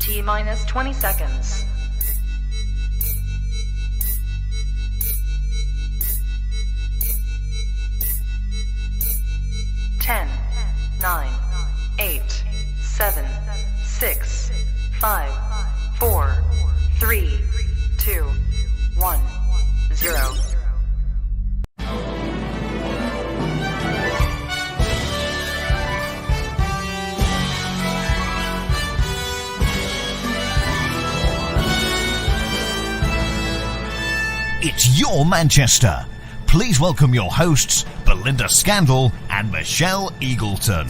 T-minus 20 seconds. 10, 9, 8, 7, 6, 5, 4, 3, 2, 1, 0. It's your Manchester. Please welcome your hosts, Belinda Scandal and Michelle Eagleton.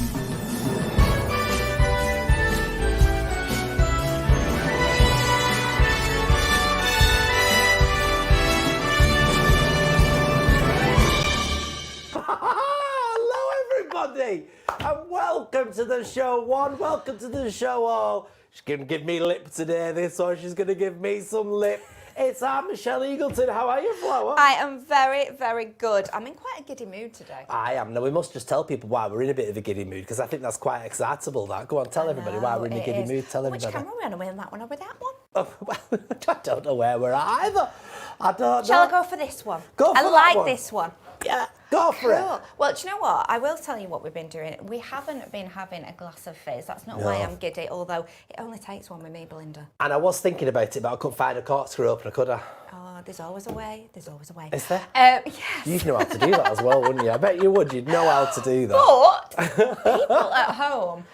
Hello everybody and welcome to the show one, welcome to the show all. She's going to give me lip today, this one, she's going to give me some lip. It's Michelle Eagleton. How are you, Flower? I am very, very good. I'm in quite a giddy mood today. I am. Now, we must just tell people why we're in a bit of a giddy mood, because I think that's quite excitable, that. Go on, tell everybody why we're in a giddy mood. Tell everybody. Which camera are we on? Are we on that one or with that one? Oh, well, I don't know where we're at either. I don't know. Shall I go for this one? Go for I that like one. this one. Yeah, go for it. Cool. Well, do you know what? I will tell you what we've been doing. We haven't been having a glass of fizz. That's not why I'm giddy, although it only takes one with me, Belinda. And I was thinking about it, but I couldn't find a corkscrew opener, could I? Oh, there's always a way. There's always a way. Is there? Yes. You'd know how to do that as well, wouldn't you? I bet you would. You'd know how to do that. But people at home,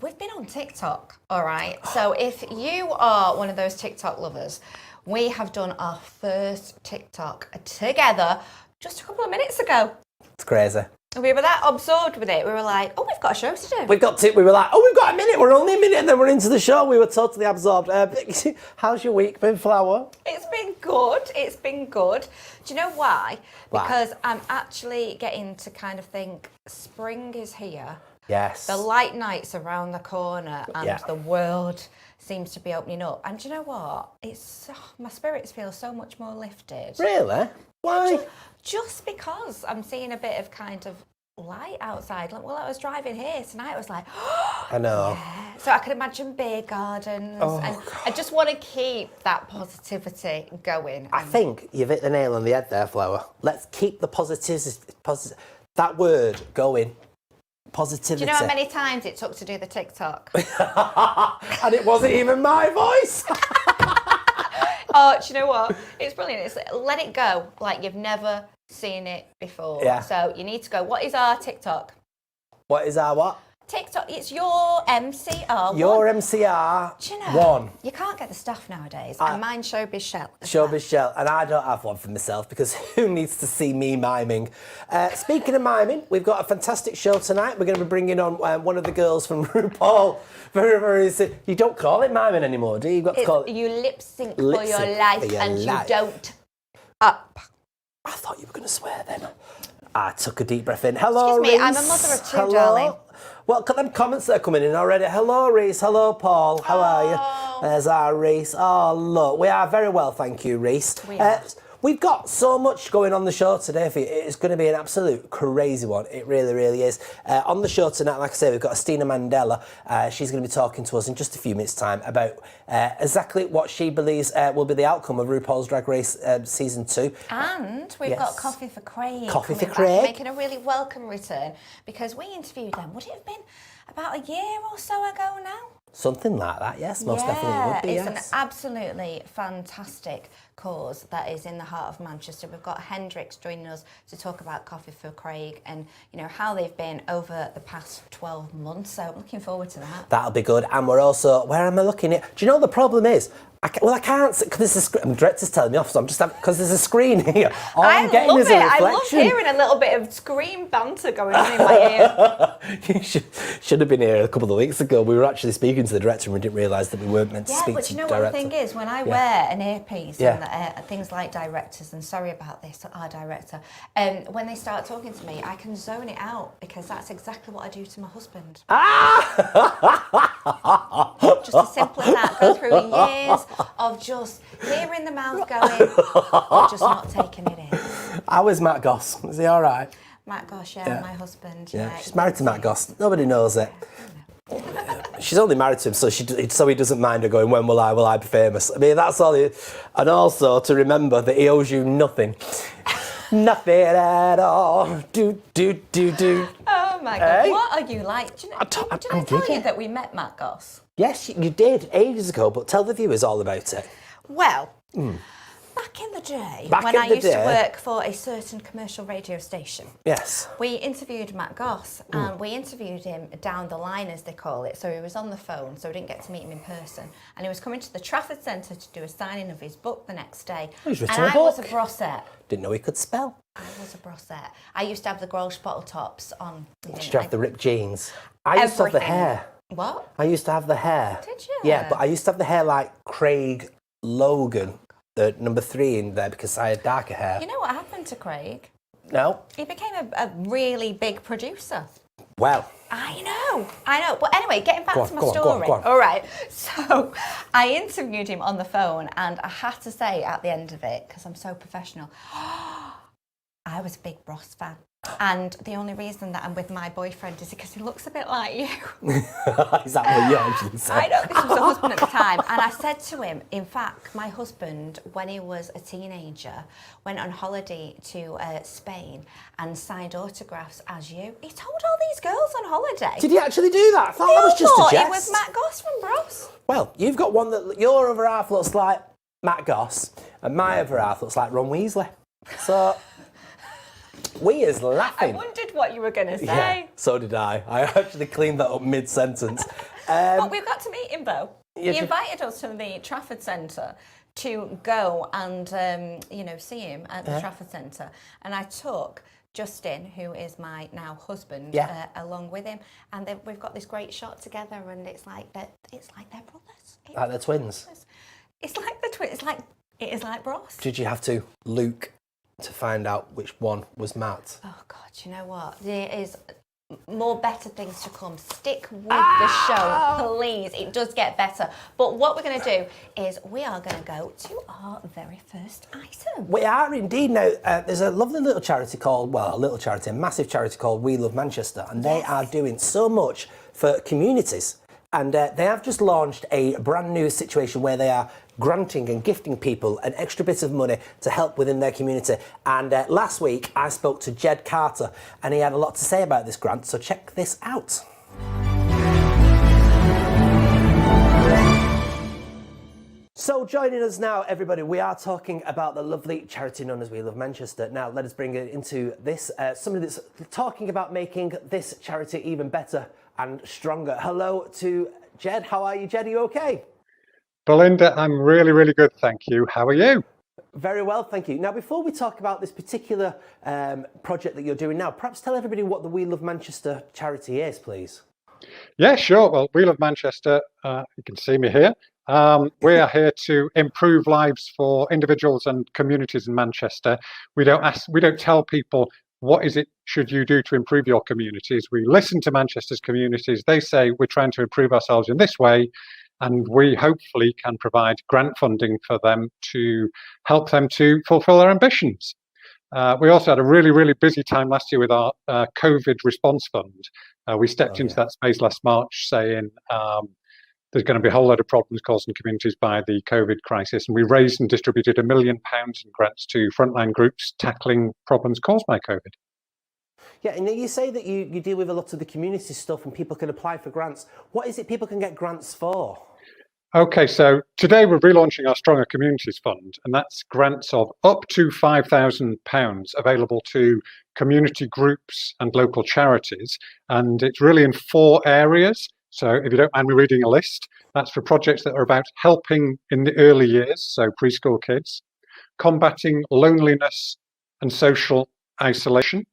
we've been on TikTok, all right? So if you are one of those TikTok lovers, we have done our first TikTok together just a couple of minutes ago. It's crazy. We were that absorbed with it. We were like, oh, we've got a show to do. We were like, oh, we've got a minute. We're only a minute, and then we're into the show. We were totally absorbed. How's your week been, Flower? It's been good. It's been good. Do you know why? Why? Because I'm actually getting to kind of think spring is here. Yes. The light night's around the corner and the world seems to be opening up. And do you know what? My spirits feel so much more lifted. Really? Why? Just because I'm seeing a bit of kind of light outside. Like, well, I was driving here tonight. I was like, I know. Yeah. So I could imagine beer gardens. And I just want to keep that positivity going. I think you've hit the nail on the head there, Flower. Let's keep the that word going. Positivity. Do you know how many times it took to do the TikTok? And it wasn't even my voice. Oh, do you know what? It's brilliant. It's let it go like you've never seen it before. Yeah. So you need to go, what is our TikTok? What is our what? TikTok, it's your MCR. Your MCR. Do you know? One. You can't get the stuff nowadays. And mine's Showbiz Shel. Showbiz Shel, and I don't have one for myself because who needs to see me miming? Speaking of miming, we've got a fantastic show tonight. We're going to be bringing on one of the girls from RuPaul. You don't call it miming anymore, do you? You've got to call it. You lip sync for your life and you don't up. I thought you were going to swear then. I took a deep breath in. Hello, Excuse me, Reese. I'm a mother of two, Hello. darling. Well, look at them comments that are coming in already. Hello, Reese. Hello, Paul. How are you? There's our Reese. Oh, look. We are very well, thank you, Reese. We are. We've got so much going on the show today for you. It's going to be an absolute crazy one. It really, really is. On the show tonight, like I say, we've got Asttina Mandella. She's going to be talking to us in just a few minutes' time about exactly what she believes will be the outcome of RuPaul's Drag Race Season 2. And we've got Coffee for Craig. Coffee for coming Craig. back, making a really welcome return because we interviewed them. Would it have been about a year or so ago now? Something like that, yes, most definitely would be, it's yes. an absolutely fantastic cause that is in the heart of Manchester. We've got Hendrix joining us to talk about Coffee for Craig and, you know, how they've been over the past 12 months. So looking forward to that. That'll be good. And we're also, where am I looking at? Do you know the problem is? I can't, because there's a screen. The director's telling me off, so I'm just because there's a screen here. All I'm getting is a reflection. I love hearing a little bit of screen banter going on in my ear. You should have been here a couple of weeks ago. We were actually speaking to the director and we didn't realise that we weren't meant to speak to the director. Yeah, but you know what the thing is? When I wear an earpiece and things like directors, and sorry about this, our director, when they start talking to me, I can zone it out because that's exactly what I do to my husband. Just as simple as that. Go through years of just hearing the mouth going, but just not taking it in. How is Matt Goss? Is he all right? Matt Goss, my husband. Yeah. She's married to Matt Goss. Nobody knows it. she's only married to him, so so he doesn't mind her going, when will I be famous? I mean, that's all. And also to remember that he owes you nothing. Nothing at all. Do. Oh my God, Hey? what are you like? Did I tell you that we met Matt Goss? Yes, you did ages ago, but tell the viewers all about it. Well, back in the day, when I used to work for a certain commercial radio station, yes, we interviewed Matt Goss, and we interviewed him down the line, as they call it. So he was on the phone, so we didn't get to meet him in person. And he was coming to the Trafford Centre to do a signing of his book the next day. Oh, he's written and a I book. was a brossette. Didn't know he could spell. I was a brossette. I used to have the Grolsch bottle tops on. Did you have the ripped jeans? I used to have the hair. What? I used to have the hair. Did you? Yeah, but I used to have the hair like Craig Logan, the number 3 in there, because I had darker hair. You know what happened to Craig? No? He became a really big producer. Well. I know. But anyway, getting back to my story. Go on. All right. So I interviewed him on the phone, and I had to say at the end of it, because I'm so professional, I was a big Ross fan. And the only reason that I'm with my boyfriend is because he looks a bit like you. Is that what you actually said? I know, this was a husband at the time. And I said to him, in fact, my husband, when he was a teenager, went on holiday to Spain and signed autographs as you. He told all these girls on holiday. Did he actually do that? I thought that was just a jest. It was Matt Goss from Bros. Well, you've got one that your other half looks like Matt Goss, and my other half looks like Ron Weasley. So... we is laughing. I wondered what you were going to say. Yeah, so did I. I actually cleaned that up mid-sentence. But we've got to meet him, though. He invited us to the Trafford Centre to go and, see him at the Trafford Centre. And I took Justin, who is my now husband, along with him. And we've got this great shot together, and it's like they're brothers. Like they're twins? It's like the twins. It is like Bros. Did you have to Luke to find out which one was Matt? Oh God, you know what? There is more better things to come. Stick with the show, please. It does get better. But what we're going to do is we are going to go to our very first item. We are indeed. Now, there's a lovely little charity a massive charity called We Love Manchester, and they are doing so much for communities. And they have just launched a brand new situation where they are granting and gifting people an extra bit of money to help within their community. And last week I spoke to Jed Carter, and he had a lot to say about this grant, so check this out. So joining us now, everybody, we are talking about the lovely charity known as We Love Manchester. Now, let us bring it into this. Somebody that's talking about making this charity even better and stronger. Hello to Jed. How are you, Jed? Are you okay? Belinda, I'm really, really good, thank you. How are you? Very well, thank you. Now, before we talk about this particular project that you're doing now, perhaps tell everybody what the We Love Manchester charity is, please. Yeah, sure. Well, We Love Manchester, you can see me here. We are here to improve lives for individuals and communities in Manchester. We don't tell people what is it should you do to improve your communities. We listen to Manchester's communities. They say we're trying to improve ourselves in this way, and we hopefully can provide grant funding for them to help them to fulfill their ambitions. We also had a really, really busy time last year with our COVID response fund. We stepped into that space last March saying there's going to be a whole load of problems caused in communities by the COVID crisis. And we raised and distributed £1 million in grants to frontline groups tackling problems caused by COVID. Yeah, and you say that you deal with a lot of the community stuff and people can apply for grants. What is it people can get grants for? Okay, so today we're relaunching our Stronger Communities Fund, and that's grants of up to £5,000 available to community groups and local charities. And it's really in 4 areas. So if you don't mind me reading a list, that's for projects that are about helping in the early years, so preschool kids, combating loneliness and social isolation,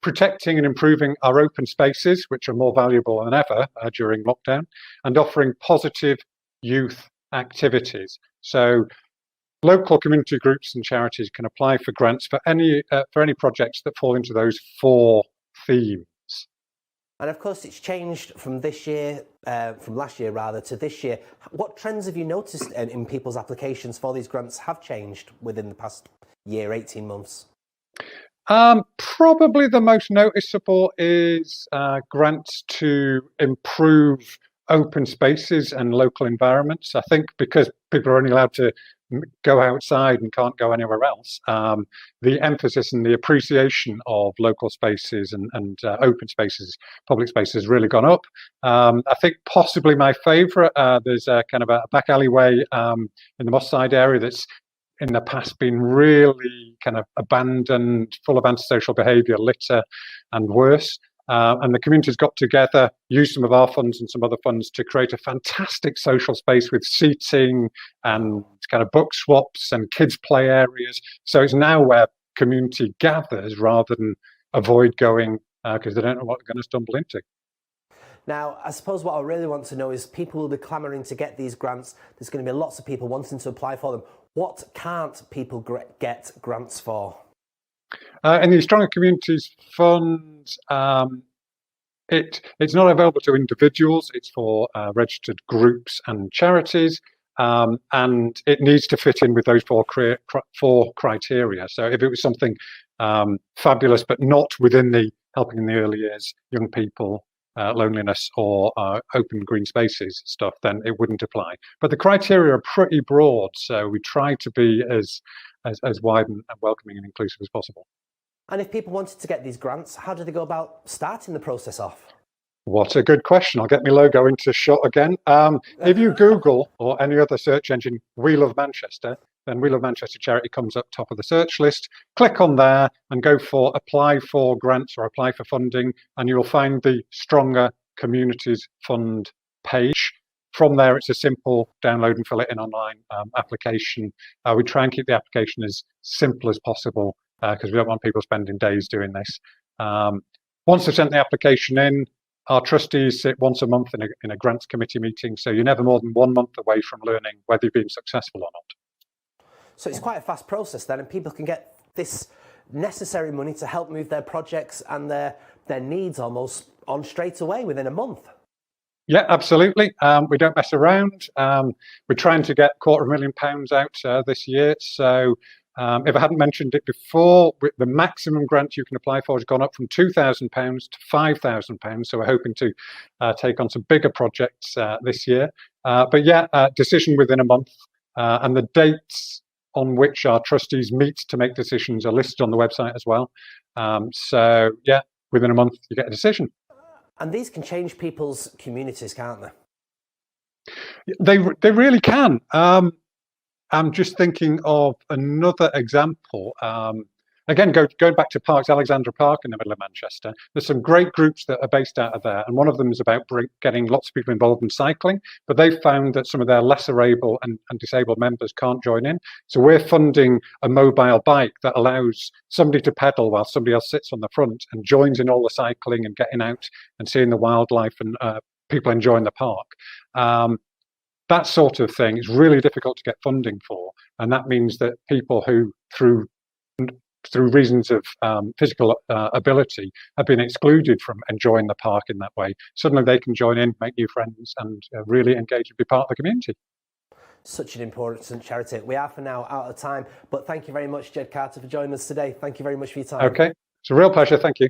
protecting and improving our open spaces, which are more valuable than ever during lockdown, and offering positive youth activities. So local community groups and charities can apply for grants for any projects that fall into those 4 themes. And of course, it's changed from this year, from last year rather, to this year. What trends have you noticed in people's applications for these grants have changed within the past year, 18 months? Probably the most noticeable is grants to improve open spaces and local environments. I think because people are only allowed to go outside and can't go anywhere else, the emphasis and the appreciation of local spaces and open spaces, public spaces, has really gone up. I think possibly my favourite, there's a kind of a back alleyway in the Moss Side area that's in the past been really kind of abandoned, full of antisocial behaviour, litter and worse. And the community's got together, used some of our funds and some other funds to create a fantastic social space with seating and kind of book swaps and kids' play areas. So it's now where community gathers rather than avoid going because they don't know what they're going to stumble into. Now, I suppose what I really want to know is people will be clamouring to get these grants. There's going to be lots of people wanting to apply for them. What can't people get grants for? In the Stronger Communities Fund, it's not available to individuals. It's for registered groups and charities, and it needs to fit in with those four criteria. So if it was something fabulous, but not within the helping in the early years, young people, loneliness or open green spaces stuff, then it wouldn't apply. But the criteria are pretty broad, so we try to be as wide and welcoming and inclusive as possible. And if people wanted to get these grants, how do they go about starting the process off? What a good question. I'll get my logo into shot again. If you Google or any other search engine, We Love Manchester, then We Love Manchester Charity comes up top of the search list. Click on there and go for apply for grants or apply for funding, and you'll find the Stronger Communities Fund page. From there, it's a simple download and fill it in online application. We try and keep the application as simple as possible because we don't want people spending days doing this. Once they've sent the application in, our trustees sit once a month in a grants committee meeting, so you're never more than 1 month away from learning whether you've been successful or not. So it's quite a fast process then, and people can get this necessary money to help move their projects and their needs almost on straight away within a month. Yeah, absolutely. We don't mess around. We're trying to get £250,000 out this year. So if I hadn't mentioned it before, the maximum grant you can apply for has gone up from £2,000 to £5,000. So we're hoping to take on some bigger projects this year. But yeah, decision within a month. And the dates on which our trustees meet to make decisions are listed on the website as well. So yeah, within a month you get a decision. And these can change people's communities, can't they? They really can. I'm just thinking of another example. Again, going back to parks, Alexandra Park in the middle of Manchester, there's some great groups that are based out of there. And one of them is about getting lots of people involved in cycling. But they've found that some of their lesser able and disabled members can't join in. So we're funding a mobile bike that allows somebody to pedal while somebody else sits on the front and joins in all the cycling and getting out and seeing the wildlife and people enjoying the park. That sort of thing is really difficult to get funding for. And that means that people who, through reasons of physical ability, have been excluded from enjoying the park in that way. Suddenly they can join in, make new friends and really engage and be part of the community. Such an important charity. We are for now out of time, but thank you very much, Jed Carter, for joining us today. Thank you very much for your time. Okay, it's a real pleasure. Thank you.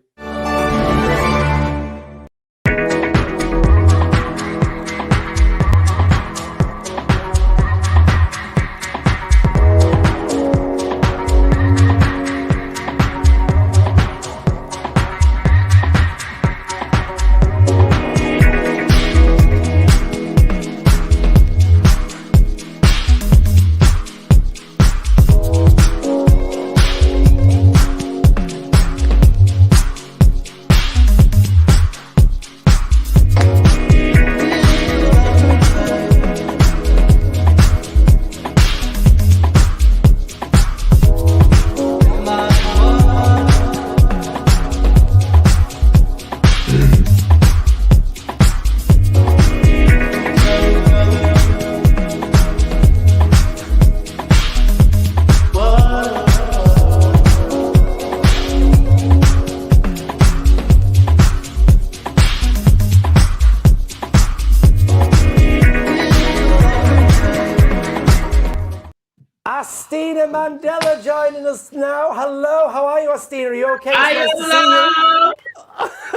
Astina Mandella joining us now. Hello, how are you, Astina? Are you okay? Hello.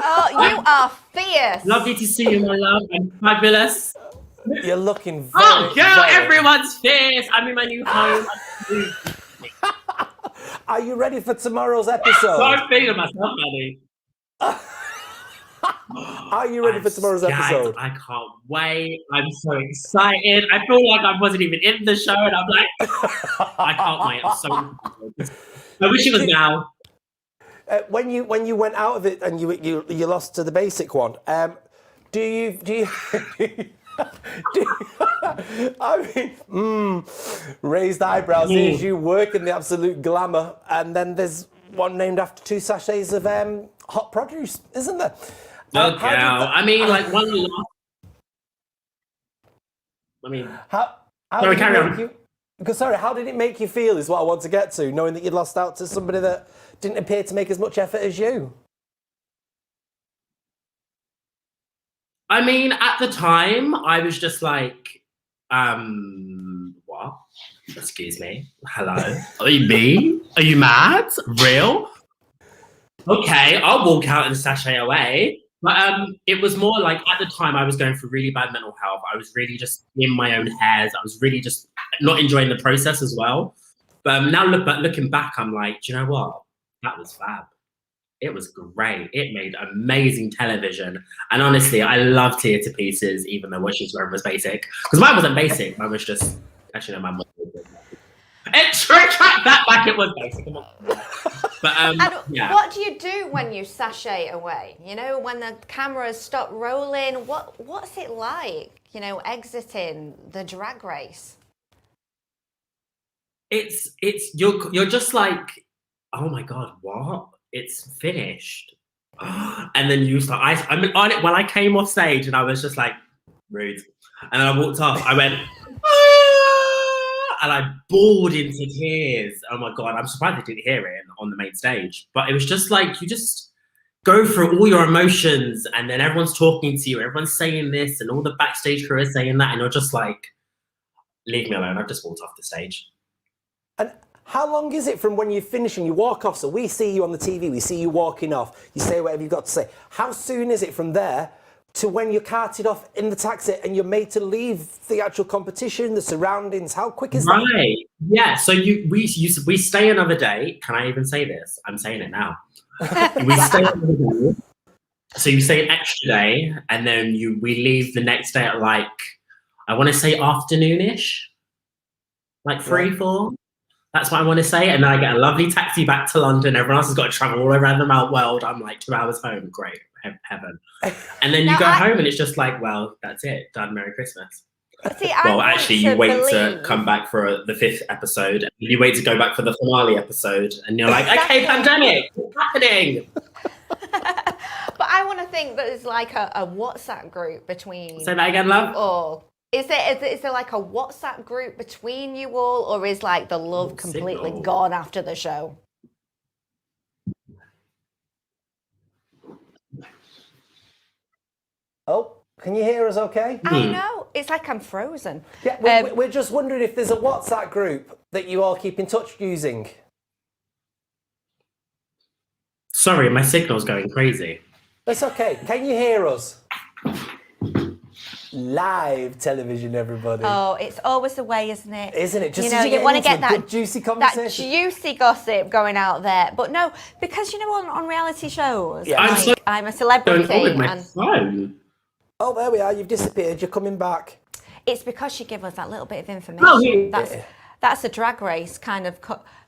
Oh, you are fierce. Lovely to see you, my love. I'm fabulous. You're looking very, Oh, girl, very... everyone's fierce. I'm in my new home. Are you ready for tomorrow's episode? So I'm feeling myself, buddy. Are you ready for tomorrow's episode? I can't wait. I'm so excited. I feel like I wasn't even in the show, and I'm like, I can't wait. I'm so excited. I wish it was now. When you went out of it and you lost to the basic one, do you I mean, raised eyebrows as you work in the absolute glamour, and then there's one named after 2 sachets of hot produce, isn't there? Oh, I mean, like one lost. I mean, how sorry, carry on. How did it make you feel is what I want to get to, knowing that you'd lost out to somebody that didn't appear to make as much effort as you? I mean, at the time, I was just like, what? Excuse me. Hello? Are you me? Are you mad? Real? Okay, I'll walk out and sashay away. But it was more like, at the time, I was going through really bad mental health. I was really just in my own hairs. I was really just not enjoying the process as well. But now looking back, I'm like, do you know what? That was fab. It was great. It made amazing television. And honestly, I loved Tear to Pieces, even though what she was wearing was basic. Because mine wasn't basic. Mine was just, actually, no, mine was basic. Track that back, it was basic. But, yeah. What do you do when you sashay away? You know, when the cameras stop rolling, what's it like, you know, exiting the drag race? You're just like, oh my God, what? It's finished. And then you start, I mean, on it, when I came off stage and I was just like, rude. And I walked off, I went, and I bawled into tears. Oh my God, I'm surprised they didn't hear it on the main stage. But it was just like, you just go through all your emotions and then everyone's talking to you, everyone's saying this and all the backstage crew is saying that. And you're just like, leave me alone. I've just walked off the stage. And how long is it from when you finish and you walk off? So we see you on the TV, we see you walking off, you say whatever you've got to say. How soon is it from there to when you're carted off in the taxi and you're made to leave the actual competition, the surroundings? How quick is that? Right. Yeah. So we stay another day. Can I even say this? I'm saying it now. We stay another day. So you stay an extra day, and then we leave the next day at like, I want to say afternoonish, like 3, 4. That's what I want to say. And then I get a lovely taxi back to London. Everyone else has got to travel all around the world. I'm like 2 hours home. Great. Heaven. And then you go home and it's just like, well, that's it. Done. Merry Christmas. See, well, actually, you wait to come back for the 5th episode. And you wait to go back for the finale episode. And you're like, okay, pandemic, what's happening? But I want to think that there's like a WhatsApp group between... Say that again, love? All. Is there like a WhatsApp group between you all, or is like the love completely gone after the show? Oh, can you hear us okay? I know. It's like I'm frozen. Yeah, we're just wondering if there's a WhatsApp group that you all keep in touch using. Sorry, my signal's going crazy. That's okay. Can you hear us? Live television, everybody. Oh, it's always the way, isn't it? Isn't it? Just you know, you want to get that juicy conversation. That juicy gossip going out there. But no, because you know, on reality shows, yeah. I'm a celebrity. Phone. Oh, there we are. You've disappeared. You're coming back. It's because you give us that little bit of information. Oh, that's a drag race kind of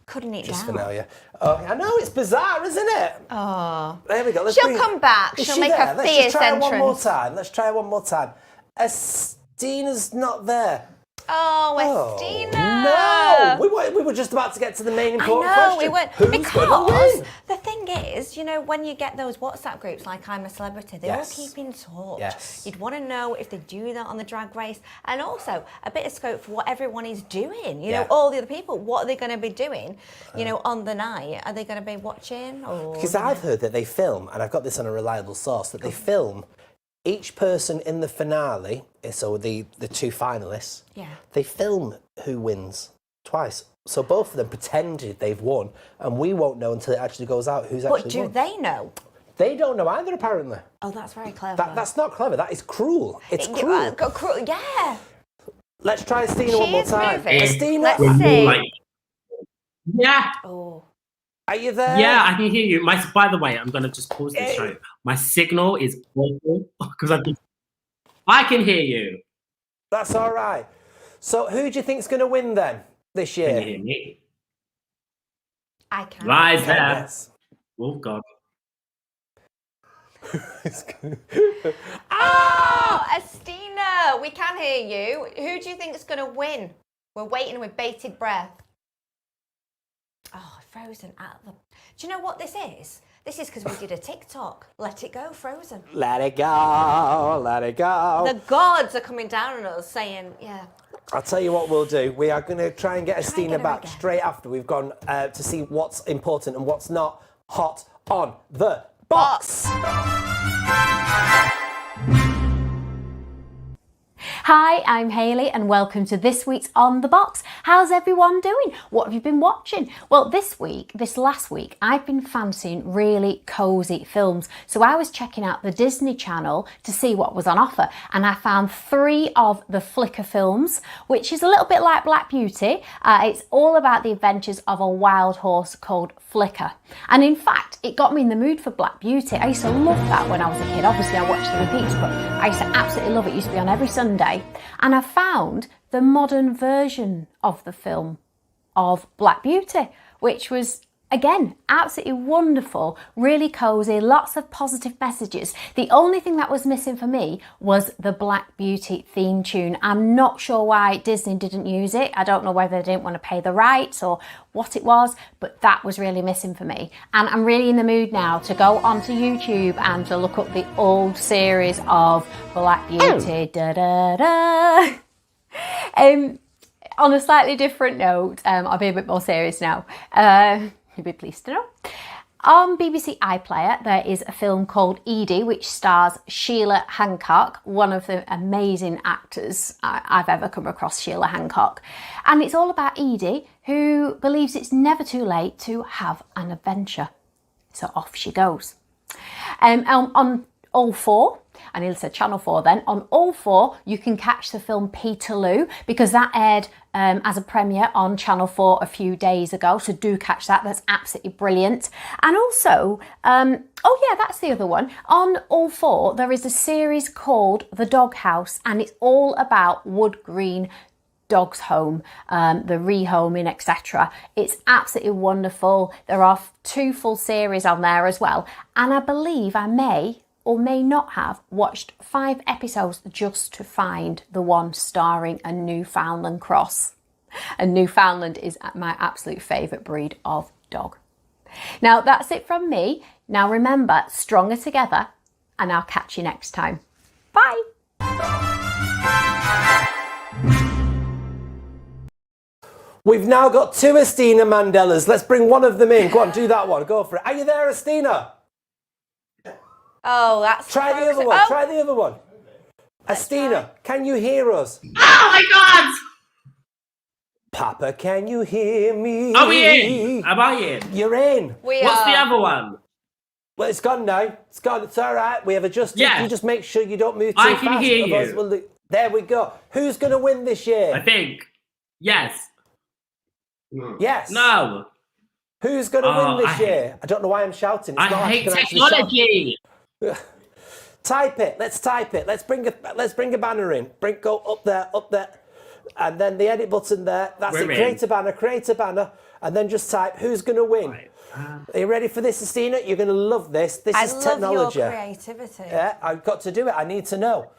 cutting it just down. For now, yeah. Oh, I know, it's bizarre, isn't it? Oh. There we go. She'll come back. She'll make a fierce entrance. Let's try one more time. Astina's not there. Oh, Astina! No, we were just about to get to the main important question. We weren't. Because the thing is, you know, when you get those WhatsApp groups like I'm a Celebrity, they all keep in touch. Yes. You'd want to know if they do that on the Drag Race, and also a bit of scope for what everyone is doing. You know, all the other people, what are they going to be doing? You know, on the night, are they going to be watching? Because I've heard that they film, and I've got this on a reliable source, that they film each person in the finale, so the 2 finalists, they film who wins twice. So both of them pretended they've won, and we won't know until it actually goes out who's actually won. But do they know? They don't know either, apparently. Oh, that's very clever. That's not clever. That is cruel. It's cruel. Yeah. Let's try Astina one more is time. moving. Astina, Let's see. Like, yeah. Oh. are you there? Yeah, I can hear you. By the way, I'm gonna just pause this show. My signal is awful because I can hear you. That's all right. So who do you think's going to win then this year? Can you hear me? I can. Live there. Yes. Oh God. Oh, Astina, we can hear you. Who do you think is going to win? We're waiting with bated breath. Oh, Frozen at the... Do you know what this is? This is because we did a TikTok. Let it go, Frozen. Let it go, let it go. The gods are coming down on us saying, yeah. I'll tell you what we'll do. We are going to try and get Astina get her back again. straight after we've gone to see what's important and what's not hot on the box. Hi, I'm Hayley and welcome to this week's On The Box. How's everyone doing? What have you been watching? Well, this last week, I've been fancying really cosy films. So I was checking out the Disney Channel to see what was on offer, and I found 3 of the Flicker films, which is a little bit like Black Beauty. It's all about the adventures of a wild horse called Flicker. And in fact, it got me in the mood for Black Beauty. I used to love that when I was a kid. Obviously, I watched the repeats, but I used to absolutely love it. It used to be on every Sunday. And I found the modern version of the film of Black Beauty, which was, again, absolutely wonderful, really cosy, lots of positive messages. The only thing that was missing for me was the Black Beauty theme tune. I'm not sure why Disney didn't use it. I don't know whether they didn't want to pay the rights or what it was, but that was really missing for me. And I'm really in the mood now to go onto YouTube and to look up the old series of Black Beauty. Da, da, da. On a slightly different note, I'll be a bit more serious now. You'll be pleased to know. On BBC iPlayer, there is a film called Edie, which stars Sheila Hancock, one of the amazing actors I've ever come across, Sheila Hancock. And it's all about Edie, who believes it's never too late to have an adventure. So off she goes. On All 4, I nearly said Channel 4 then, on All 4 you can catch the film Peterloo, because that aired as a premiere on Channel 4 a few days ago, so do catch that. That's absolutely brilliant. And also, oh yeah, that's the other one. On All 4 there is a series called The Doghouse, and it's all about Wood Green Dog's Home, the rehoming, etc. It's absolutely wonderful. There are 2 full series on there as well, and I believe I may or may not have watched 5 episodes just to find the one starring a Newfoundland cross. And Newfoundland is my absolute favourite breed of dog. Now that's it from me. Now remember, stronger together, and I'll catch you next time. Bye. We've now got 2 Astina Mandellas. Let's bring one of them in. Go on, do that one. Go for it. Are you there, Astina? Oh, that's... Try the other one. Oh. Try the other one. Astina, can you hear us? Oh my God! Papa, can you hear me? Are we in? Am I in? You're in. What's the other one? Well, it's gone now. It's gone. It's all right. We have adjusted. Yeah. You just make sure you don't move too I fast. can hear you. Otherwise there we go. Who's going to win this year? I think. Yes. Yes. No. Who's going to win this year? I don't know why I'm shouting. It's I not like hate can actually shout. technology. Type it. Let's type it. Let's bring a banner in. Go up there, and then the edit button there. That's it. Create a banner, and then just type who's going to win. Right. Are you ready for this, Astina? You're going to love this. This is technology. I love your creativity. Yeah, I've got to do it. I need to know.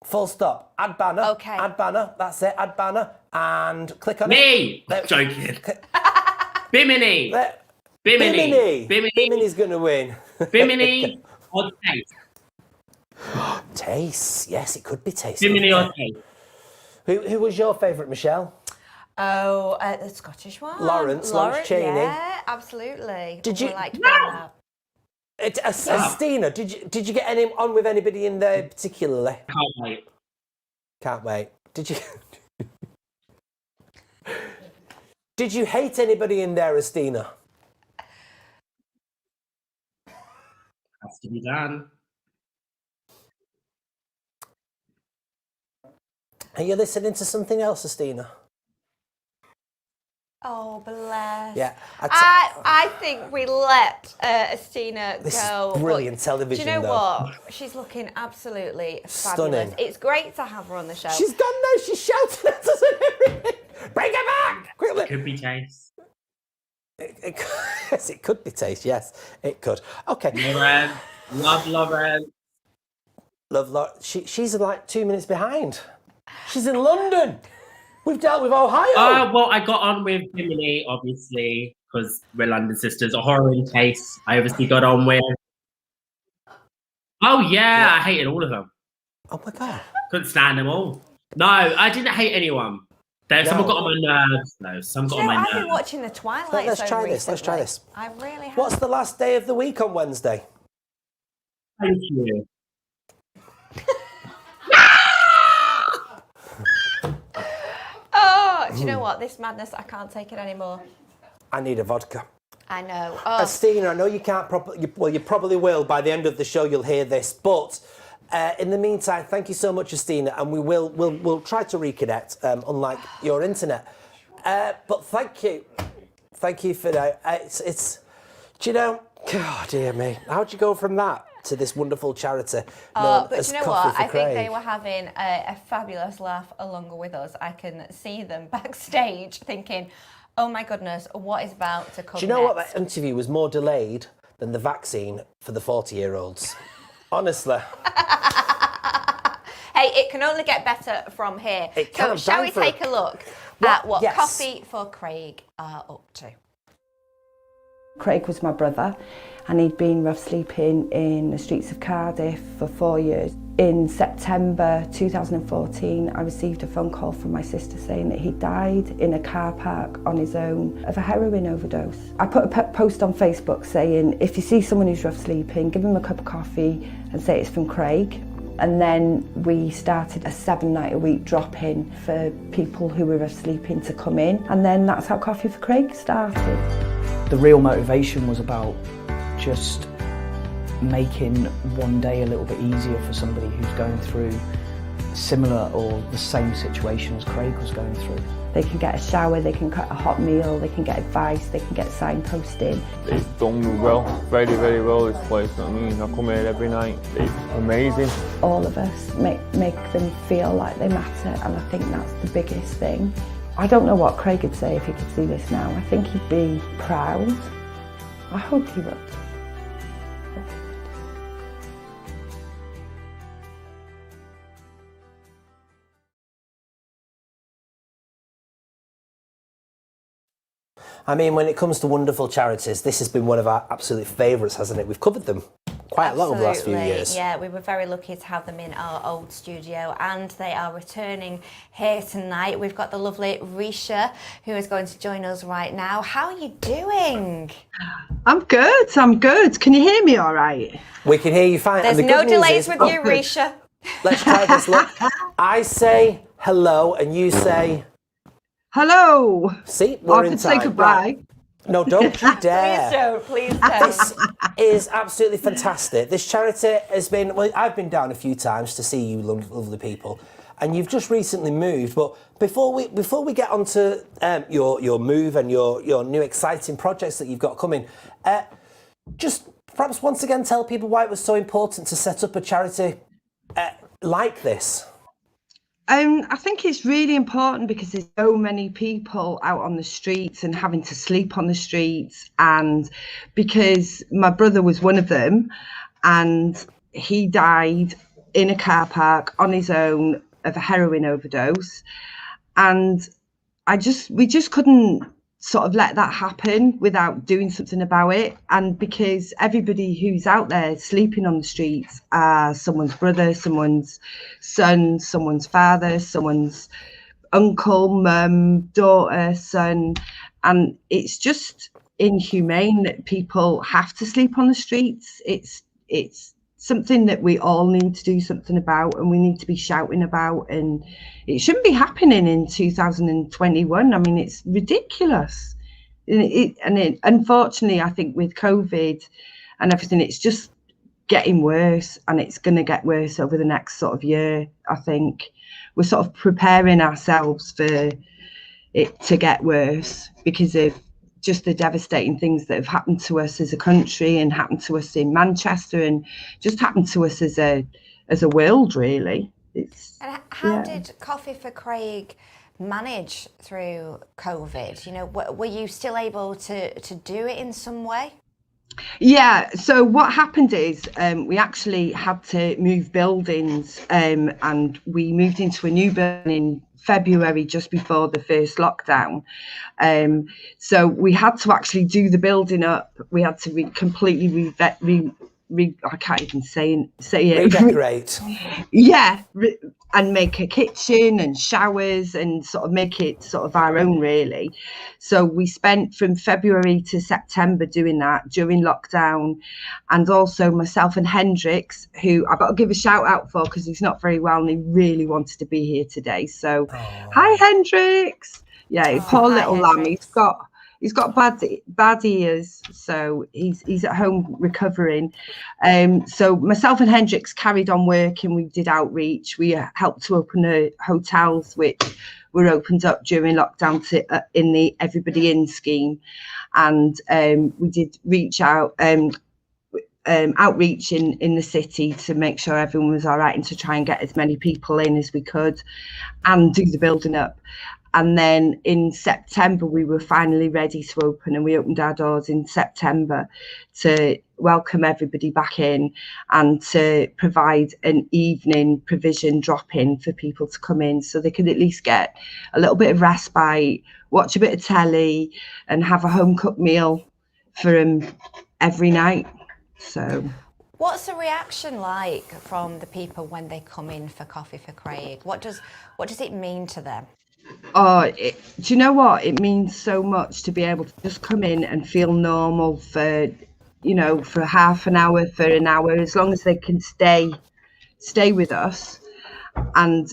Full stop. Add banner. Okay. Add banner. That's it. Add banner and click on Me. it. Joking. Bimini. Bimini. Bimini. Bimini's going to win. Bimini or Taste? Taste. Yes, it could be Taste. Bimini or Taste? Who was your favourite, Michelle? Oh, the Scottish one. Lawrence Chaney. Yeah, absolutely. Did you- Like No! Astina, did you get any on with anybody in there particularly? Can't wait. Can't wait. Did you? Did you hate anybody in there, Astina? Has to be done. Are you listening to something else, Astina? Oh, bless. Yeah. I think we let Astina This go. is brilliant television, Do you know though. what? She's looking absolutely Stunning. fabulous. It's great to have her on the show. She's gone now. She's shouting at us and everything. Bring her back! Quickly. Could be Chase. Yes, it could be Taste. Yes, it could. Okay. Lauren. Love Lauren. Love Lauren. She's like 2 minutes behind. She's in London. We've dealt with Ohio. Well, I got on with Jiminy, obviously, because we're London sisters. A horror in Case, I obviously got on with. Oh, yeah, I hated all of them. Oh, my God. Couldn't stand them all. No, I didn't hate anyone. Some got on my nerves, though. Some got on my nerves. I've been watching the Twilight Let's Zone try this. Let's try recently. this. I really have. What's the last day of the week on Wednesday? Thank you. Oh, do you know what? This madness, I can't take it anymore. I need a vodka. I know. Oh, Astina, I know you can't you probably will by the end of the show. You'll hear this, but in the meantime, thank you so much, Astina, and we'll try to reconnect. Unlike your internet, but thank you for that. It's do you know? Oh dear me, how'd you go from that to this wonderful charity? but you know what? I think they were having a fabulous laugh along with us. I can see them backstage thinking, oh my goodness, what is about to come Do you know what? next? That interview was more delayed than the vaccine for the 40-year-olds. Honestly. Hey, it can only get better from here. It So can, shall we Banter. take a look at what Yes. Coffee for Craig are up to? Craig was my brother and he'd been rough sleeping in the streets of Cardiff for 4 years. In September 2014, I received a phone call from my sister saying that he died in a car park on his own of a heroin overdose. I put a post on Facebook saying, if you see someone who's rough sleeping, give him a cup of coffee and say it's from Craig. And then we started a 7-night-a-week drop-in for people who were rough sleeping to come in. And then that's how Coffee for Craig started. The real motivation was about just making one day a little bit easier for somebody who's going through similar or the same situation as Craig was going through. They can get a shower, they can get a hot meal, they can get advice, they can get signposting. It's done well, very, very well, this place, you know what I mean? I come here every night, it's amazing. All of us make them feel like they matter, and I think that's the biggest thing. I don't know what Craig would say if he could see this now. I think he'd be proud. I hope he would. I mean, when it comes to wonderful charities, this has been one of our absolute favourites, hasn't it? We've covered them quite a lot over the last few years. Yeah, we were very lucky to have them in our old studio, and they are returning here tonight. We've got the lovely Risha, who is going to join us right now. How are you doing? I'm good. Can you hear me all right? We can hear you fine. There's and the no good news delays is, with you, Risha. Let's try this. Look, I say hello, and you say hello. See, we're in I time. could say goodbye. Right. No, don't you dare. Please don't. This is absolutely fantastic. This charity has been, well, I've been down a few times to see you lovely people, and you've just recently moved. But before we get on to your move and your new exciting projects that you've got coming, just perhaps once again tell people why it was so important to set up a charity like this. I think it's really important because there's so many people out on the streets and having to sleep on the streets, and because my brother was one of them, and he died in a car park on his own of a heroin overdose, and we just couldn't sort of let that happen without doing something about it. And because everybody who's out there sleeping on the streets are someone's brother, someone's son, someone's father, someone's uncle, mum, daughter, son, and it's just inhumane that people have to sleep on the streets. It's something that we all need to do something about, and we need to be shouting about, and it shouldn't be happening in 2021. I mean, it's ridiculous. And unfortunately, I think with COVID and everything, it's just getting worse, and it's going to get worse over the next sort of year. I think we're sort of preparing ourselves for it to get worse because of just the devastating things that have happened to us as a country and happened to us in Manchester and just happened to us as a world, really. And how did Coffee for Craig manage through COVID? You know, were you still able to do it in some way? Yeah, so what happened is we actually had to move buildings, and we moved into a new building in February, just before the first lockdown. So we had to actually do the building up. We had to completely I can't even say it. Redecorate. Yeah, and make a kitchen and showers and sort of make it sort of our own, really. So we spent from February to September doing that during lockdown. And also myself and Hendrix, who I've got to give a shout out for because he's not very well and he really wanted to be here today. So hi, Hendrix. Yeah, poor little lamb. He's got bad ears, so he's at home recovering. So myself and Hendrix carried on working. We did outreach. We helped to open hotels, which were opened up during lockdown in the Everybody In scheme, and we did reach out. Outreach in the city to make sure everyone was all right and to try and get as many people in as we could and do the building up. And then in September, we were finally ready to open, and we opened our doors in September to welcome everybody back in and to provide an evening provision drop-in for people to come in so they could at least get a little bit of respite, watch a bit of telly and have a home-cooked meal for them every night. So what's the reaction like from the people when they come in for Coffee for Craig? What does it mean to them? Oh, do you know what? It means so much to be able to just come in and feel normal for half an hour, for an hour, as long as they can stay with us. And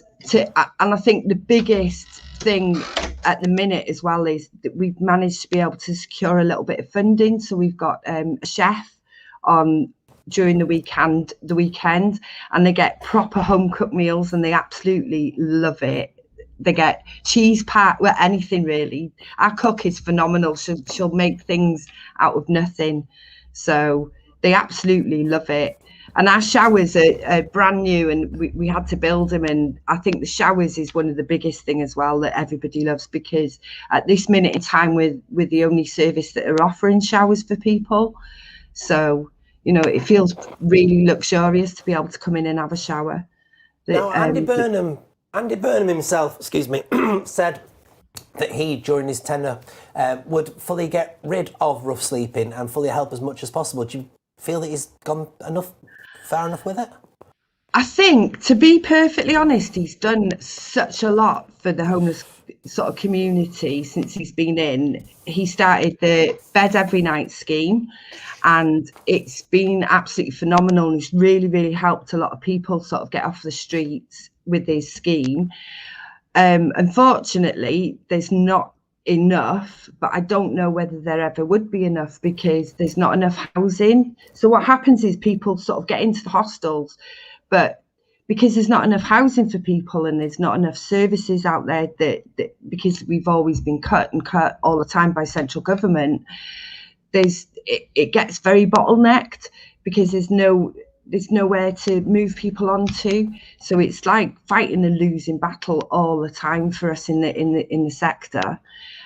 I think the biggest thing at the minute as well is that we've managed to be able to secure a little bit of funding. So we've got a chef on during the weekend, and they get proper home cooked meals, and they absolutely love it. They get cheese pat, well, anything really. Our cook is phenomenal. She'll make things out of nothing. So they absolutely love it. And our showers are brand new, and we had to build them. And I think the showers is one of the biggest thing as well that everybody loves, because at this minute in time, we're the only service that are offering showers for people. So, you know, it feels really luxurious to be able to come in and have a shower. Now, Andy Burnham himself, said that he, during his tenure, would fully get rid of rough sleeping and fully help as much as possible. Do you feel that he's gone far enough with it? I think, to be perfectly honest, he's done such a lot for the homeless sort of community since he's been in. He started the Bed Every Night scheme, and it's been absolutely phenomenal, and it's really, really helped a lot of people sort of get off the streets with his scheme. Unfortunately, there's not enough, but I don't know whether there ever would be enough, because there's not enough housing. So what happens is people sort of get into the hostels, but because there's not enough housing for people and there's not enough services out there, that because we've always been cut all the time by central government, it gets very bottlenecked, because there's nowhere to move people onto. So it's like fighting a losing battle all the time for us in the sector.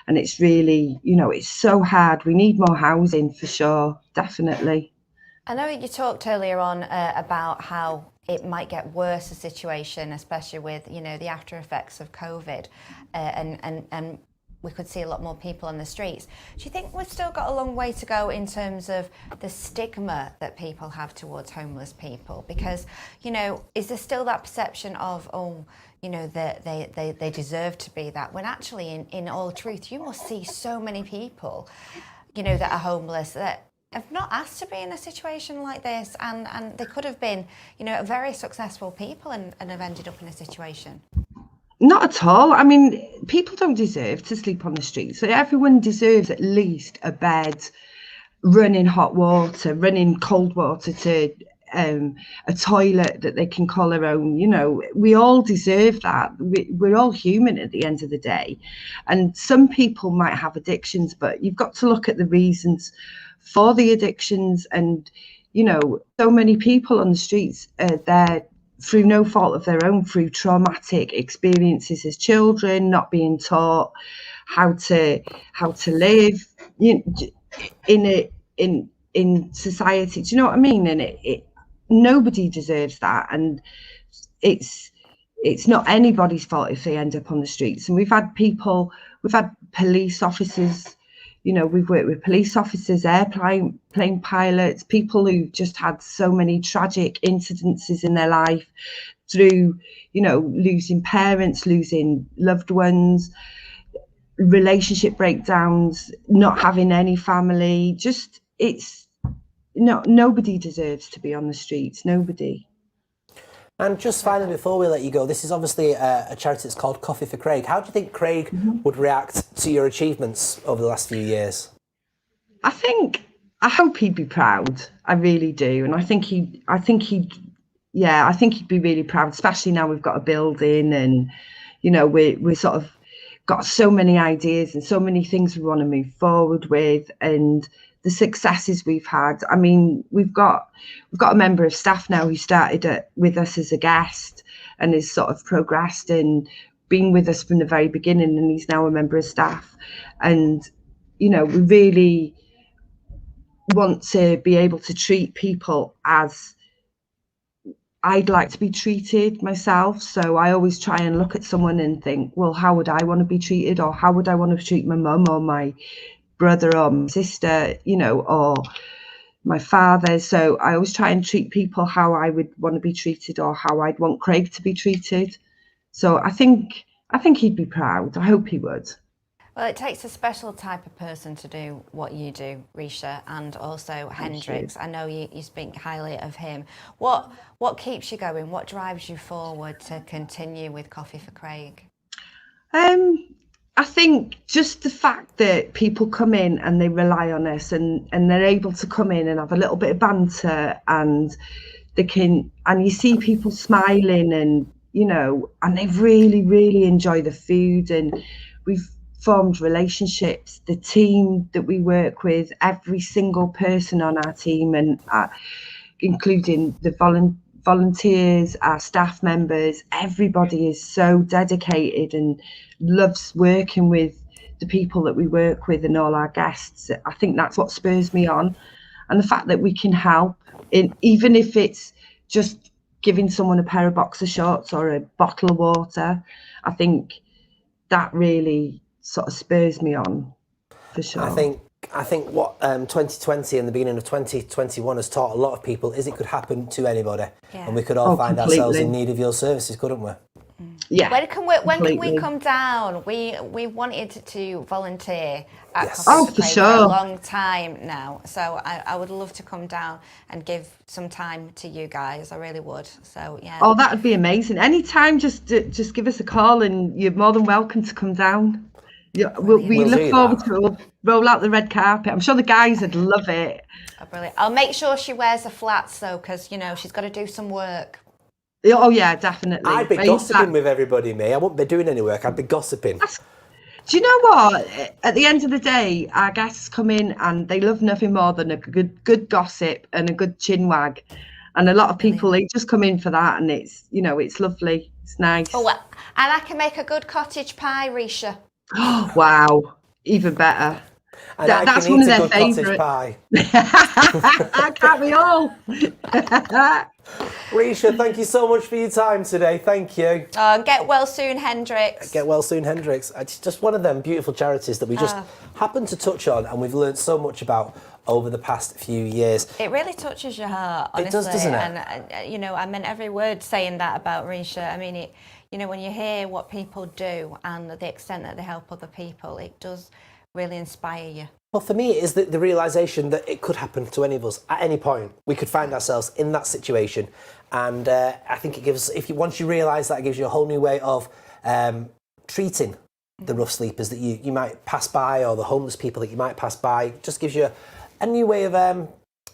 And it's really, you know, it's so hard. We need more housing for sure, definitely. I know you talked earlier on about how it might get worse, the situation, especially with, you know, the after effects of COVID, and we could see a lot more people on the streets. Do you think we've still got a long way to go in terms of the stigma that people have towards homeless people? Because, you know, is there still that perception of, oh, you know, that they deserve to be that, when actually in all truth, you must see so many people, you know, that are homeless that have not asked to be in a situation like this, and they could have been, you know, very successful people and have ended up in a situation. Not at all. I mean, people don't deserve to sleep on the street. So everyone deserves at least a bed, running hot water, running cold water to a toilet that they can call their own. You know, we all deserve that. We're all human at the end of the day. And some people might have addictions, but you've got to look at the reasons for the addictions. And, you know, so many people on the streets, they're through no fault of their own, through traumatic experiences as children, not being taught how to live, you know, in society. Do you know what I mean? And it nobody deserves that, and it's not anybody's fault if they end up on the streets. And we've had police officers, you know, we've worked with police officers, airplane pilots, people who've just had so many tragic incidences in their life through, you know, losing parents, losing loved ones, relationship breakdowns, not having any family. Just, nobody deserves to be on the streets, nobody. And just finally, before we let you go, this is obviously a charity that's called Coffee for Craig. How do you think Craig would react to your achievements over the last few years? I hope he'd be proud. I really do. And I think he'd be really proud, especially now we've got a building and, you know, we're sort of got so many ideas and so many things we want to move forward with, and the successes we've had. I mean, we've got a member of staff now who started with us as a guest and has sort of progressed and been with us from the very beginning, and he's now a member of staff. And, you know, we really want to be able to treat people as I'd like to be treated myself. So I always try and look at someone and think, well, how would I want to be treated? Or how would I want to treat my mum or my brother or my sister, you know, or my father? So I always try and treat people how I would want to be treated, or how I'd want Craig to be treated. So I think he'd be proud. I hope he would. Well, it takes a special type of person to do what you do, Risha, and also Hendrix. I know you speak highly of him. What keeps you going? What drives you forward to continue with Coffee for Craig? I think just the fact that people come in and they rely on us, and they're able to come in and have a little bit of banter, and you see people smiling, and, you know, and they really, really enjoy the food. And we've formed relationships. The team that we work with, every single person on our team, and including the volunteers, our staff members, everybody is so dedicated and loves working with the people that we work with and all our guests. I think that's what spurs me on, and the fact that we can help, even if it's just giving someone a pair of boxer shorts or a bottle of water. I think that really sort of spurs me on, for sure. I think what 2020 and the beginning of 2021 has taught a lot of people is it could happen to anybody, and we could all find ourselves in need of your services, couldn't we? Yeah. When can we come down? We wanted to volunteer at Coffee for Craig for a long time now, so I would love to come down and give some time to you guys. I really would. So yeah. Oh, that would be amazing. Anytime, just give us a call, and you're more than welcome to come down. Yeah, we look forward to it. We'll roll out the red carpet. I'm sure the guys would love it. Oh, brilliant. I'll make sure she wears the flats though, because, you know, she's got to do some work. Oh yeah, definitely. I'd be gossiping with everybody, me. I wouldn't be doing any work. I'd be gossiping. Do you know what? At the end of the day, our guests come in and they love nothing more than a good gossip and a good chin wag. And a lot of people, they just come in for that, and it's, you know, it's lovely. It's nice. Oh, well, and I can make a good cottage pie, Risha. Oh, wow, even better. And that's one of their favourites. Can't we all? Risha, thank you so much for your time today. Thank you. Get well soon, Hendrix. Get well soon, Hendrix. It's just one of them beautiful charities that we just happened to touch on, and we've learned so much about over the past few years. It really touches your heart, honestly. It does, doesn't it? And, you know, I meant every word saying that about Risha. I mean, you know, when you hear what people do and the extent that they help other people, it does really inspire you. Well, for me, it is the realisation that it could happen to any of us at any point. We could find ourselves in that situation, and I think it gives. Once you realise that, it gives you a whole new way of treating the rough sleepers that you might pass by, or the homeless people that you might pass by. It just gives you a new way of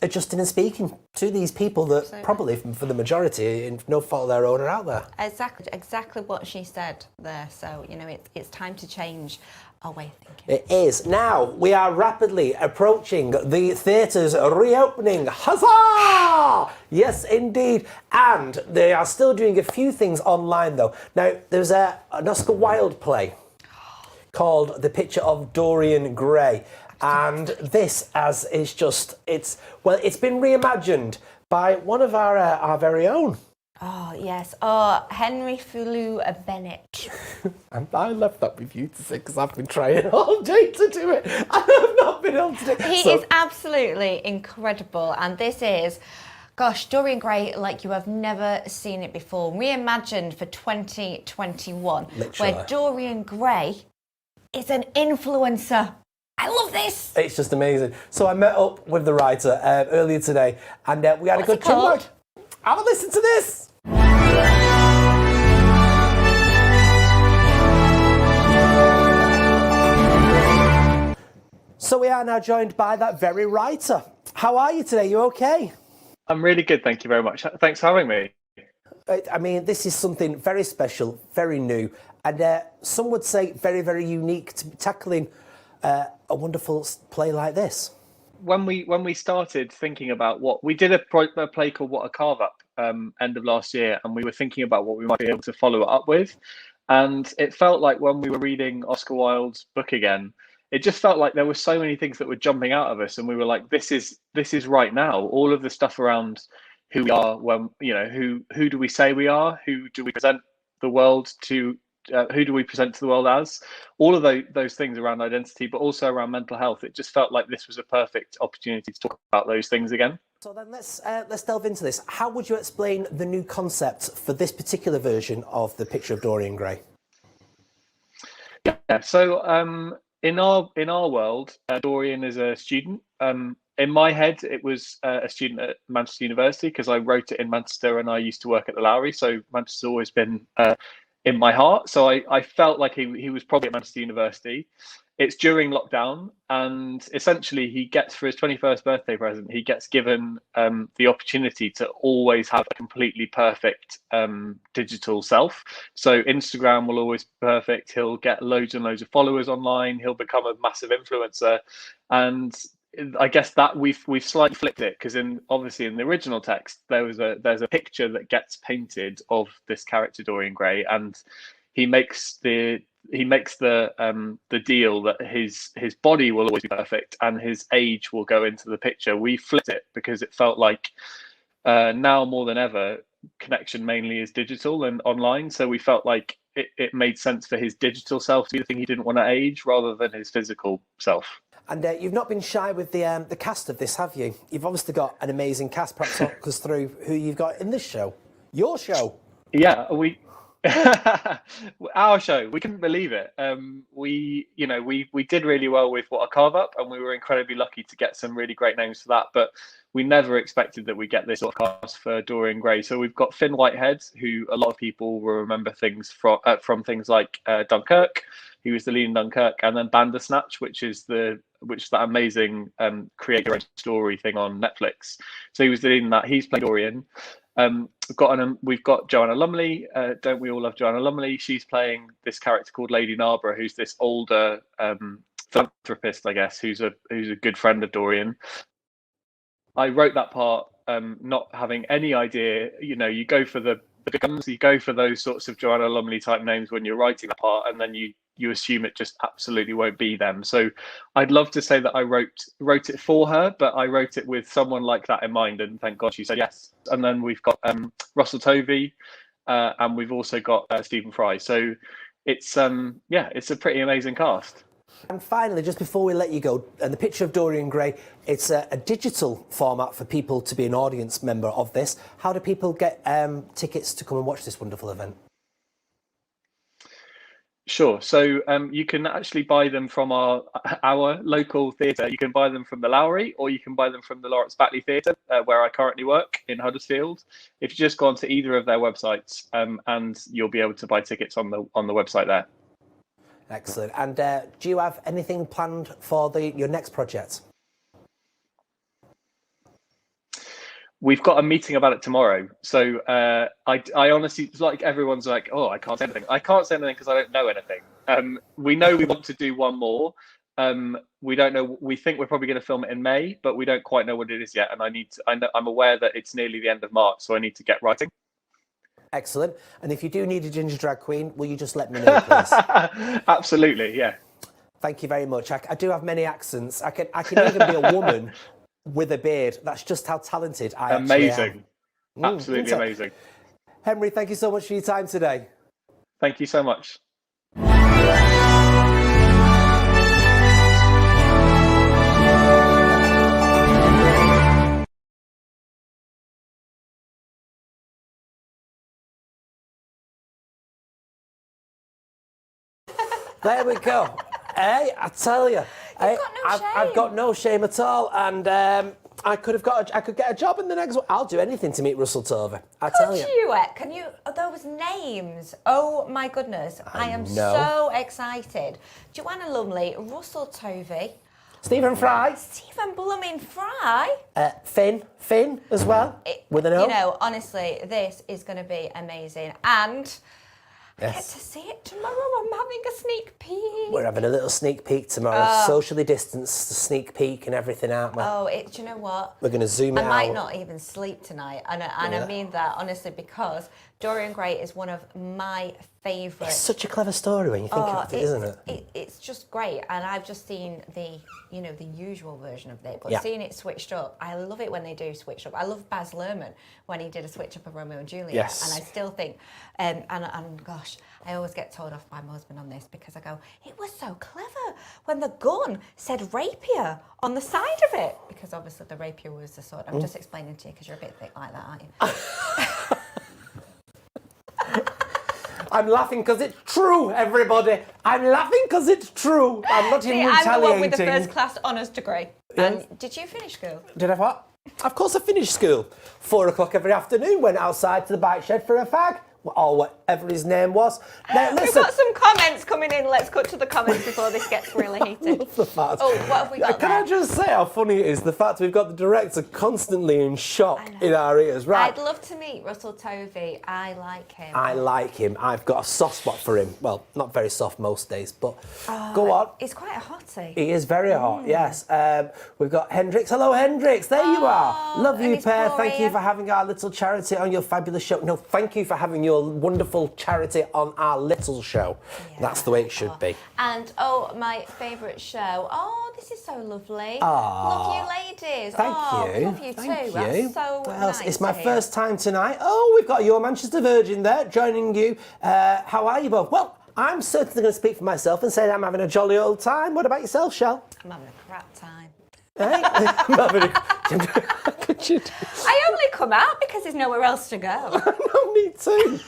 adjusting and speaking to these people that probably, for the majority, in no fault of their own, are out there. Exactly what she said there. So, you know, it's time to change our way of thinking. It is. Now, we are rapidly approaching the theatres reopening. Huzzah! Yes, indeed. And they are still doing a few things online, though. Now, there's an Oscar Wilde play called The Picture of Dorian Gray. And this, it's been reimagined by one of our very own. Oh, yes. Oh, Henry Filloux-Bennett. And I left that with you to say, because I've been trying all day to do it. I have not been able to do it. He is absolutely incredible. And this is, gosh, Dorian Gray like you have never seen it before. Reimagined for 2021. Literally. Where Dorian Gray is an influencer. I love this. It's just amazing. So I met up with the writer earlier today, and we had a good chat. Have a listen to this. So we are now joined by that very writer. How are you today? You okay? I'm really good, thank you very much. Thanks for having me. I mean, this is something very special, very new, and some would say very, very unique to be tackling a wonderful play like this. When we started thinking about what we did, a play called What a Carve Up end of last year, and we were thinking about what we might be able to follow it up with, and it felt like when we were reading Oscar Wilde's book again, it just felt like there were so many things that were jumping out of us, and we were like, this is right now. All of the stuff around who we are, when who do we say we are, who do we present the world to, who do we present to the world as, all of those things around identity, but also around mental health. It just felt like this was a perfect opportunity to talk about those things again. So then let's delve into this. How would you explain the new concept for this particular version of The Picture of Dorian Gray? Yeah, so in our world, Dorian is a student. In my head, it was a student at Manchester University, because I wrote it in Manchester and I used to work at the Lowry, so Manchester's always been in my heart. So I felt like he was probably at Manchester University. It's during lockdown, and essentially he gets, for his 21st birthday present, he gets given the opportunity to always have a completely perfect digital self. So Instagram will always be perfect. He'll get loads and loads of followers online. He'll become a massive influencer. And I guess that we've slightly flipped it, because obviously in the original text there's a picture that gets painted of this character Dorian Gray, and he makes the deal that his body will always be perfect and his age will go into the picture. We flipped it because it felt like now more than ever connection mainly is digital and online, so we felt like it made sense for his digital self to be the thing he didn't want to age, rather than his physical self. And you've not been shy with the cast of this, have you? You've obviously got an amazing cast. Perhaps talk us through who you've got in this show. Your show. Yeah, our show. We couldn't believe it. We did really well with What a Carve Up, and we were incredibly lucky to get some really great names for that. But we never expected that we'd get this sort of cast for Dorian Gray. So we've got Finn Whitehead, who a lot of people will remember things from things like Dunkirk. He was the lead in Dunkirk, and then Bandersnatch, which is that amazing create your own story thing on Netflix. So he was the lead in that. He's playing Dorian. We've got Joanna Lumley. Don't we all love Joanna Lumley? She's playing this character called Lady Narborough, who's this older philanthropist, I guess, who's a good friend of Dorian. I wrote that part not having any idea. You go for the big guns, you go for those sorts of Joanna Lumley type names when you're writing that part, and then you assume it just absolutely won't be them. So I'd love to say that I wrote it for her, but I wrote it with someone like that in mind, and thank God she said yes. And then we've got Russell Tovey, and we've also got Stephen Fry. So it's a pretty amazing cast. And finally, just before we let you go, and The Picture of Dorian Gray, it's a digital format for people to be an audience member of this. How do people get tickets to come and watch this wonderful event? Sure. So you can actually buy them from our local theatre. You can buy them from the Lowry, or you can buy them from the Lawrence Batley Theatre, where I currently work in Huddersfield. If you just go onto either of their websites, and you'll be able to buy tickets on the website there. Excellent. And do you have anything planned for your next project? we've got a meeting about it tomorrow. So I honestly, it's like everyone's like, oh, I can't say anything. I can't say anything because I don't know anything. We know we want to do one more. We don't know. We think we're probably going to film it in May, but we don't quite know what it is yet. And I'm aware that it's nearly the end of March, so I need to get writing. Excellent. And if you do need a ginger drag queen, will you just let me know, please? Absolutely, yeah. Thank you very much. I do have many accents. I can even be a woman with a beard. That's just how talented I actually am. Absolutely amazing. Henry, thank you so much for your time today. Thank you so much. There we go. Hey, I tell you, I've got no shame at all, and I could get a job in the next one. I'll do anything to meet Russell Tovey. I tell you. Can you? Those names. Oh my goodness! I am so excited. Joanna Lumley, Russell Tovey, Stephen Fry, Stephen Blooming Fry, Finn as well. With an O. You know, honestly, this is going to be amazing, and I get to see it tomorrow. I'm having a sneak peek. We're having a little sneak peek tomorrow, socially distanced sneak peek and everything, aren't we? Oh, do you know what? We're going to zoom it out. I might not even sleep tonight, and I mean that honestly, because Dorian Gray is one of my favourite. It's such a clever story when you think of it, isn't it? It's just great, and I've just seen the usual version of it, but seeing it switched up, I love it when they do switch up. I love Baz Luhrmann when he did a switch up of Romeo and Juliet, and I still think, and gosh, I always get told off by my husband on this because I go, it was so clever when the gun said rapier on the side of it, because obviously the rapier was the sword. I'm just explaining to you because you're a bit thick like that, aren't you? I'm laughing because it's true, everybody. I'm laughing because it's true. I'm not even retaliating. I'm the one with the first class honours degree. Yes. Did you finish school? Did I what? Of course I finished school. 4 o'clock every afternoon, went outside to the bike shed for a fag. Or whatever his name was. Now, listen. We've got some comments coming in. Let's cut to the comments before this gets really heated. I love the fact. Oh, what have we got Can there? I just say how funny it is, the fact we've got the director constantly in shock in our ears, right? I'd love to meet Russell Tovey. I like him. I like him. I've got a soft spot for him. Well, not very soft most days, but go on. He's quite a hottie. He is very hot, yes. We've got Hendrix. Hello, Hendrix. There you are. Love you, pair. Thank you for having our little charity on your fabulous show. No, thank you for having your wonderful charity on our little show. Yeah. That's the way it should be. And my favourite show. Oh, this is so lovely. Love you, ladies. Thank you. Love you Thank too. you. That's so nice. It's my first time tonight. Oh, we've got your Manchester Virgin there joining you. How are you both? Well, I'm certainly going to speak for myself and say that I'm having a jolly old time. What about yourself, Shel? I'm having a crap time. Hey? I only come out because there's nowhere else to go. No, me too.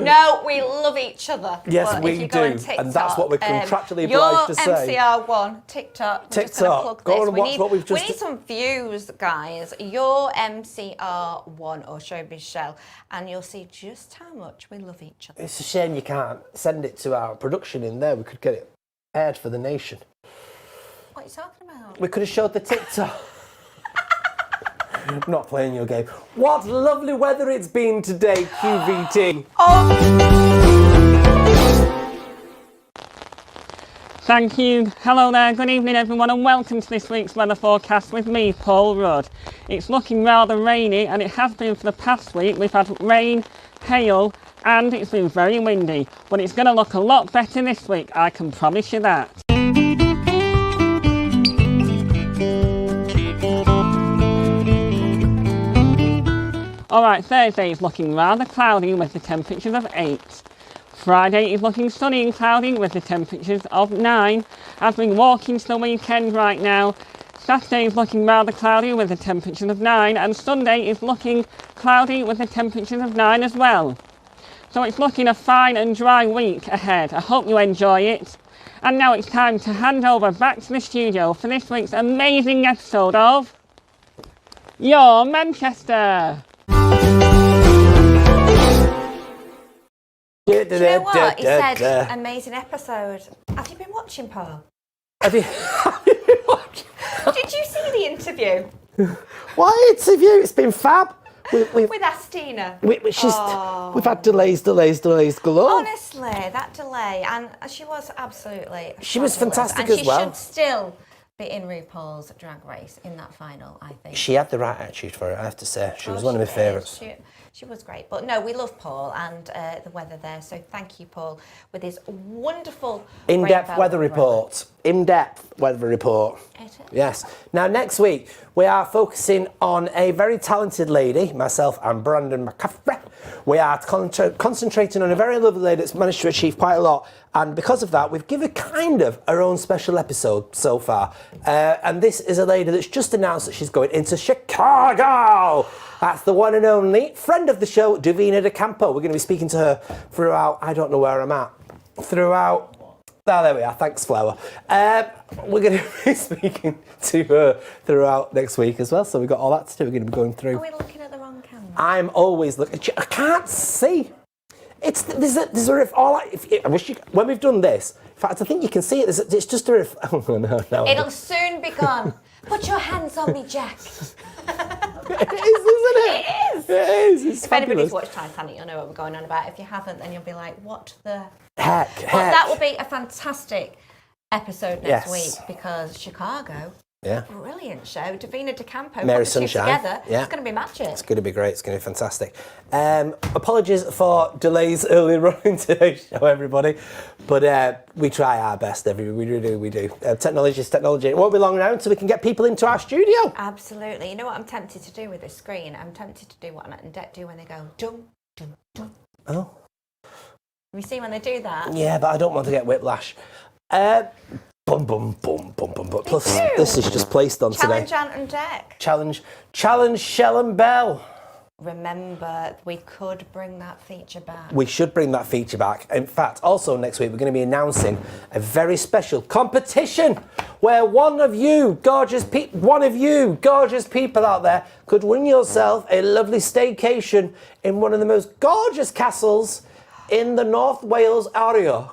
No, we love each other. Yes, we do. TikTok, and that's what we're contractually obliged to say. Your MCR1, TikTok. TikTok. Go on and watch what we've just... We need some views, guys. Your MCR1 or Showbiz Shell, and you'll see just how much we love each other. It's a shame you can't send it to our production in there. We could get it aired for the nation. What are you talking about? We could have showed the TikTok. I'm not playing your game. What lovely weather it's been today, QVT. Thank you. Hello there, good evening everyone, and welcome to this week's weather forecast with me, Paul Rudd. It's looking rather rainy, and it has been for the past week. We've had rain, hail, and it's been very windy, but it's going to look a lot better this week, I can promise you that. Alright, Thursday is looking rather cloudy with the temperatures of 8. Friday is looking sunny and cloudy with the temperatures of 9. As we walk into the weekend right now, Saturday is looking rather cloudy with the temperatures of 9, and Sunday is looking cloudy with the temperatures of 9 as well. So it's looking a fine and dry week ahead. I hope you enjoy it. And now it's time to hand over back to the studio for this week's amazing episode of Your Manchester. Do you know what? He said, amazing episode. Have you been watching, Paul? Have you been watching? Did you see the interview What interview? It's been fab. With Astina. We've had delays galore. Honestly, that delay, and she was absolutely. She was fabulous. fantastic and as well. She should still be in RuPaul's Drag Race in that final, I think. She had the right attitude for it, I have to say. She was one of my favourites. She was great. But no, we love Paul and the weather there. So thank you, Paul, with his wonderful in-depth weather report. In-depth weather report. It is. Yes. Now, next week, we are focusing on a very talented lady, myself and Brandon McCaffrey. We are concentrating on a very lovely lady that's managed to achieve quite a lot. And because of that, we've given kind of our own special episode so far. And this is a lady that's just announced that she's going into Chicago. That's the one and only friend of the show, Davina De Campo. We're going to be speaking to her throughout, I don't know where I'm at, throughout, there we are, thanks Flower. We're going to be speaking to her throughout next week as well, so we've got all that to do. We're going to be going through. Are we looking at the wrong camera? I'm always looking, I can't see. There's a riff, I wish you, when we've done this, in fact, I think you can see it, it's just a riff. Oh, no. It'll soon be gone. Put your hands on me, Jack. It is, isn't it? It is. It is. It's if fabulous. anybody's watched Titanic, you'll know what we're going on about. If you haven't, then you'll be like, what the heck? But that will be a fantastic episode next week because Chicago. Yeah. Brilliant show. Davina De Campo. Mary put the two Sunshine. together. Yeah. It's going to be magic. It's going to be great. It's going to be fantastic. Apologies for delays earlier on in today's show, everybody. But we try our best. We do. Technology is technology. It won't be long now until we can get people into our studio. Absolutely. You know what I'm tempted to do with this screen? I'm tempted to do what Matt and Dec do when they go dum, dum, dum. Oh. Have you seen when they do that? Yeah, but I don't want to get whiplash. Boom, boom, boom, boom, boom, boom. Plus, this is just placed on Challenge today. Ant and Dec. Challenge Shel and Bel. Remember, we could bring that feature back. We should bring that feature back. In fact, also next week, we're going to be announcing a very special competition where one of you gorgeous people out there could win yourself a lovely staycation in one of the most gorgeous castles in the North Wales area.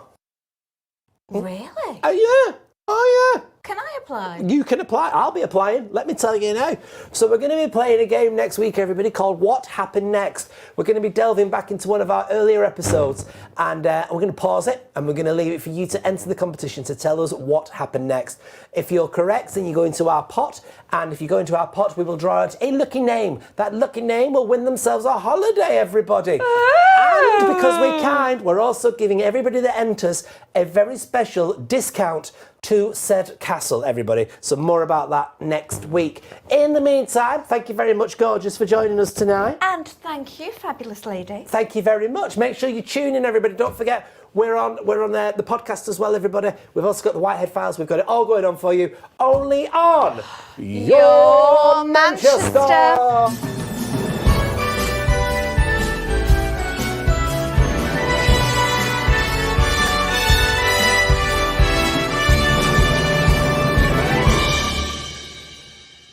Really? Yeah. Oh, yeah. Can I apply? You can apply. I'll be applying. Let me tell you now. So we're going to be playing a game next week, everybody, called What Happened Next. We're going to be delving back into one of our earlier episodes, and we're going to pause it, and we're going to leave it for you to enter the competition to tell us what happened next. If you're correct, then you go into our pot, and if you go into our pot, we will draw out a lucky name. That lucky name will win themselves a holiday, everybody. And because we're kind, we're also giving everybody that enters a very special discount to said castle, everybody. So more about that next week. In the meantime, thank you very much, gorgeous, for joining us tonight. And thank you, fabulous lady. Thank you very much. Make sure you tune in, everybody. Don't forget, we're on the podcast as well, everybody. We've also got the Whitehead Files. We've got it all going on for you. Only on Your Manchester.